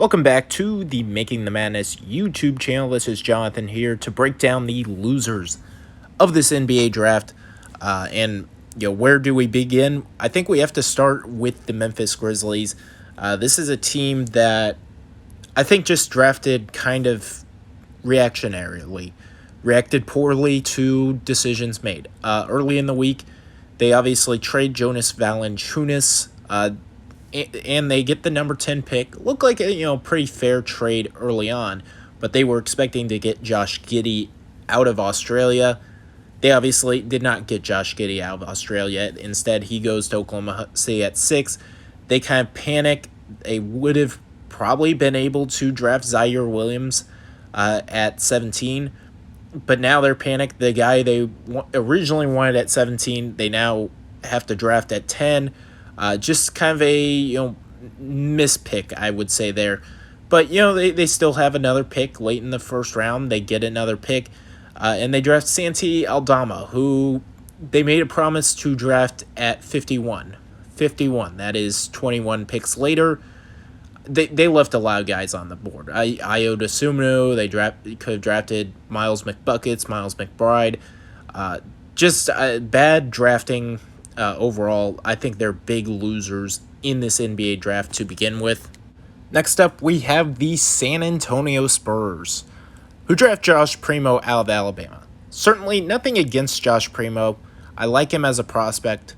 Welcome back to the Making the Madness YouTube channel. This is Jonathan here to break down the losers of this NBA draft. Where do we begin? I think we have to start with the Memphis Grizzlies. This is a team that I think just drafted kind of reactionarily, reacted poorly to decisions made. Early in the week, they obviously trade Jonas Valanciunas, and they get the number 10 pick. Looked like a pretty fair trade early on, but they were expecting to get Josh Giddey out of Australia. They obviously did not get Josh Giddey out of Australia. Instead, he goes to Oklahoma City at 6. They kind of panic. They would have probably been able to draft Zaire Williams at 17, but now they're panicked. The guy they originally wanted at 17, they now have to draft at 10. Just kind of a mispick, I would say there. But they still have another pick late in the first round. They get another pick, and they draft Santi Aldama, who they made a promise to draft at 51. 51. That is 21 picks later. They left a lot of guys on the board. Ayo Dosunmu, they could have drafted Miles McBuckets, Miles McBride. Just bad drafting. Overall, I think they're big losers in this NBA draft to begin with. Next up, we have the San Antonio Spurs, who draft Josh Primo out of Alabama. Certainly nothing against Josh Primo. I like him as a prospect,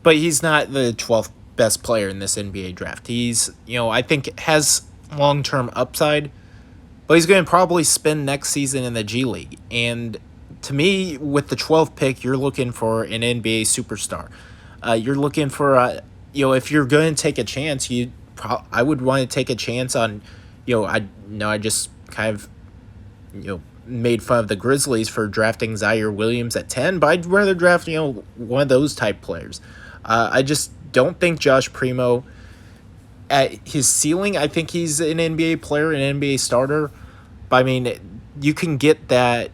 but he's not the 12th best player in this NBA draft. He's, I think has long-term upside, but he's going to probably spend next season in the G League. And to me, with the 12th pick, you're looking for an NBA superstar. You're looking for, if you're going to take a chance, I would want to take a chance on, I just kind of, made fun of the Grizzlies for drafting Zaire Williams at 10, but I'd rather draft, one of those type players. I just don't think Josh Primo, at his ceiling, I think he's an NBA player, an NBA starter. But, I mean, you can get that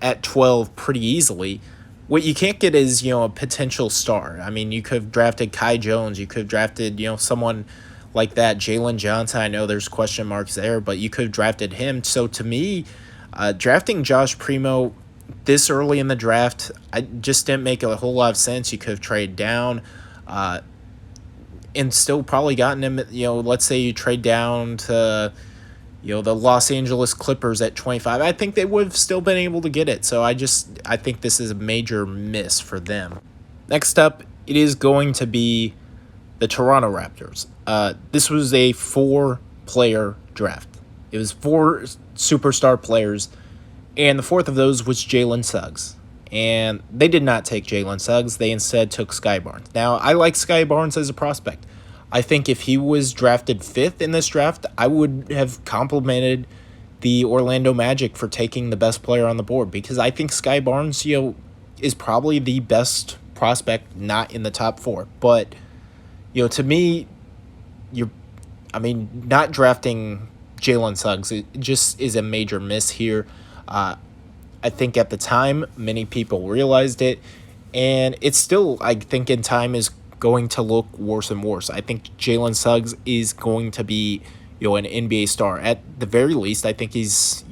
at 12 pretty easily. What you can't get is, a potential star. I mean, you could have drafted Kai Jones. You could have drafted, someone like that. Jalen Johnson, I know there's question marks there, but you could have drafted him. So to me, drafting Josh Primo this early in the draft, I just didn't make a whole lot of sense. You could have traded down and still probably gotten him, let's say you trade down to the Los Angeles Clippers at 25, I think they would have still been able to get it. So I think this is a major miss for them. Next up, it is going to be the Toronto Raptors. This was a 4-player draft. It was 4 superstar players, and the 4th of those was Jalen Suggs. And they did not take Jalen Suggs. They instead took Sky Barnes. Now, I like Sky Barnes as a prospect. I think if he was drafted 5th in this draft, I would have complimented the Orlando Magic for taking the best player on the board, because I think Sky Barnes, is probably the best prospect not in the top 4. But, to me, not drafting Jalen Suggs, it just is a major miss here. I think at the time, many people realized it, and it's still, I think in time, is going to look worse and worse. I think Jalen Suggs is going to be, an NBA star. At the very least, I think he's,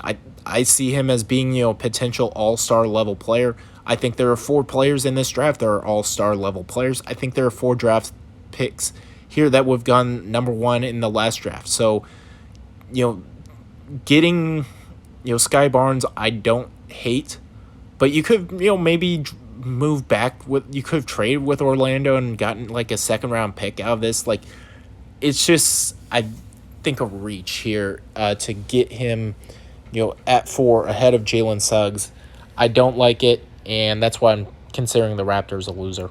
I see him as being, a potential all-star level player. I think there are 4 players in this draft that are all-star level players. I think there are 4 draft picks here that would have gone number 1 in the last draft. So, getting, Sky Barnes, I don't hate, but you could, maybe move back you could have traded with Orlando and gotten like a 2nd-round pick out of this. Like, it's just, I think, a reach here to get him, at 4 ahead of Jalen Suggs. I don't like it, and that's why I'm considering the Raptors a loser.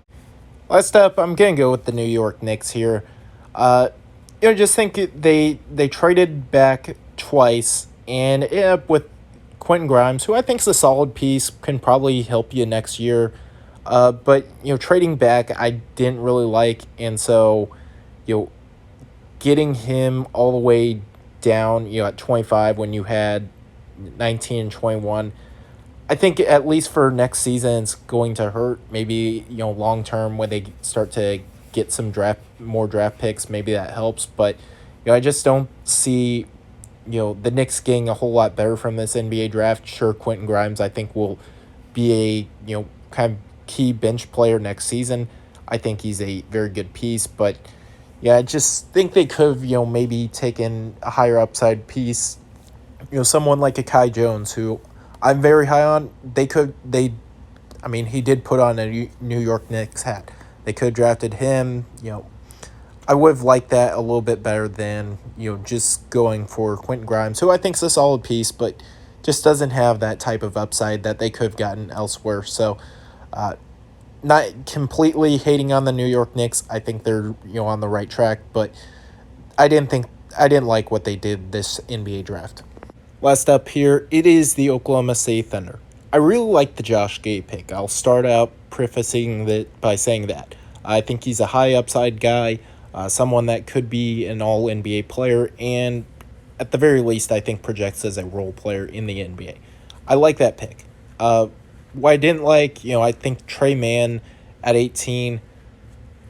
Last up, I'm gonna go with the New York Knicks here. Just think they traded back twice and ended up with Quentin Grimes, who I think is a solid piece, can probably help you next year. But, trading back, I didn't really like. And so, getting him all the way down, at 25 when you had 19 and 21, I think at least for next season, it's going to hurt. Maybe, long term when they start to get some draft, more draft picks, maybe that helps. But I just don't see the Knicks getting a whole lot better from this NBA draft. Sure, Quentin Grimes, I think, will be a kind of key bench player next season. I think he's a very good piece, but yeah, I just think they could have maybe taken a higher upside piece. Someone like a Kai Jones, who I'm very high on. I mean, he did put on a New York Knicks hat. They could have drafted him. I would have liked that a little bit better than just going for Quentin Grimes, who I think is a solid piece, but just doesn't have that type of upside that they could have gotten elsewhere. So, not completely hating on the New York Knicks. I think they're on the right track, but I didn't like what they did this NBA draft. Last up here, it is the Oklahoma City Thunder. I really like the Josh Gay pick. I'll start out prefacing that by saying that I think he's a high upside guy, someone that could be an All NBA player, and at the very least, I think projects as a role player in the NBA. I like that pick. What I didn't like, I think Trey Mann at 18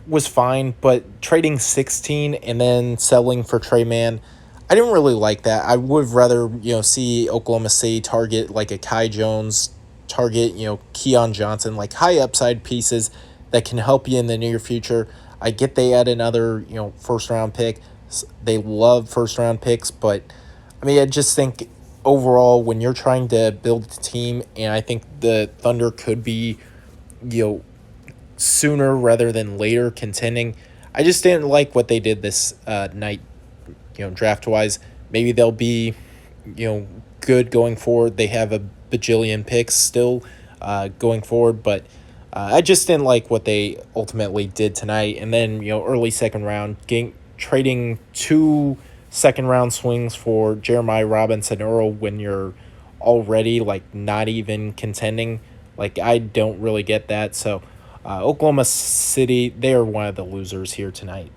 was fine, but trading 16 and then selling for Trey Mann, I didn't really like that. I would rather, see Oklahoma City target like a Kai Jones, target, Keon Johnson, like high upside pieces that can help you in the near future. I get they add another, first round pick. They love first round picks, but I mean, I just think overall when you're trying to build a team, and I think the Thunder could be, sooner rather than later contending. I just didn't like what they did this night, draft wise. Maybe they'll be, good going forward. They have a bajillion picks still going forward, but I just didn't like what they ultimately did tonight. And then, early second round, trading 2 second round swings for Jeremiah Robinson Earl when you're already like not even contending. Like, I don't really get that. So, Oklahoma City, they are one of the losers here tonight.